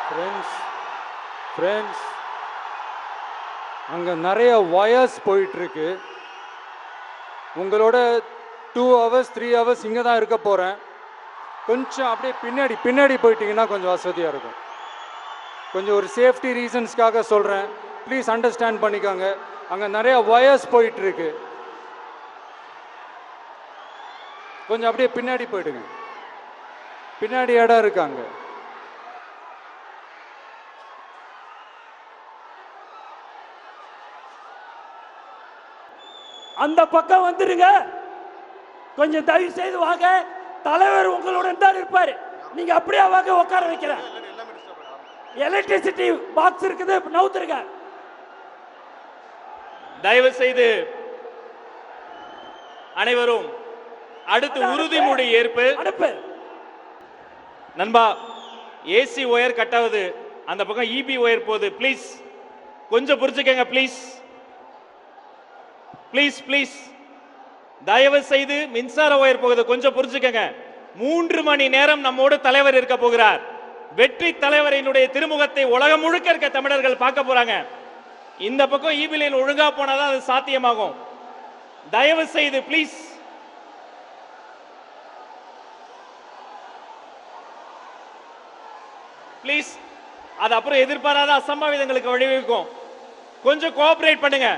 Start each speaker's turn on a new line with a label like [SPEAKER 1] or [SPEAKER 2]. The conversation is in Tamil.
[SPEAKER 1] ஃப்ரெண்ட்ஸ் அங்கே நிறைய வயர்ஸ் போயிட்டுருக்கு. உங்களோட 2 hours 3 hours இங்கே தான் இருக்க போகிறேன். கொஞ்சம் அப்படியே பின்னாடி போயிட்டீங்கன்னா கொஞ்சம் வசதியாக இருக்கும். கொஞ்சம் ஒரு சேஃப்டி ரீசன்ஸ்க்காக சொல்கிறேன், ப்ளீஸ் அண்டர்ஸ்டாண்ட் பண்ணிக்கோங்க. அங்கே நிறைய வயர்ஸ் போயிட்டுருக்கு. கொஞ்சம் அப்படியே பின்னாடி போயிடுங்க, பின்னாடி இடம் இருக்காங்க.
[SPEAKER 2] அந்த பக்கம் வந்துருங்க, கொஞ்சம் தயவு செய்து வாங்க. தலைவர் உங்களுடன் தான் இருப்பாரு, நீங்க அப்படியே வாங்க, உட்கார வைக்கிறேன். எலக்ட்ரிசிட்டி பாக்ஸ் இருக்குது, நவுத்துருங்க.
[SPEAKER 3] தயவு செய்து அனைவரும் அடுத்து உறுதிமொழி ஏற்பு. நண்பா, ஏசி ஒயர் கட்டாவது, அந்த பக்கம் இபி ஒயர் போகுது. ப்ளீஸ் கொஞ்சம் புரிஞ்சுக்கங்க. ப்ளீஸ் ப்ளீஸ் ப்ளீஸ் தயவு செய்து மின்சார ஒயர் போகுது, கொஞ்சம் புரிஞ்சுக்கங்க. 3 மணி நேரம் நம்மோடு தலைவர் இருக்க போகிறார். வெற்றி தலைவரினுடைய திருமுகத்தை உலகம் முழுக்க இருக்க தமிழர்கள் பார்க்க போறாங்க. இந்த பக்கம் இபி லைன் ஒழுங்கா போனாதான் அது சாத்தியமாகும். தயவு செய்து ப்ளீஸ் ப்ளீஸ், அது அப்புறம் எதிர்பாராத அசம்பாவிதங்களுக்கு வழிவகுக்கும். கொஞ்சம் கோஆபரேட் பண்ணுங்க.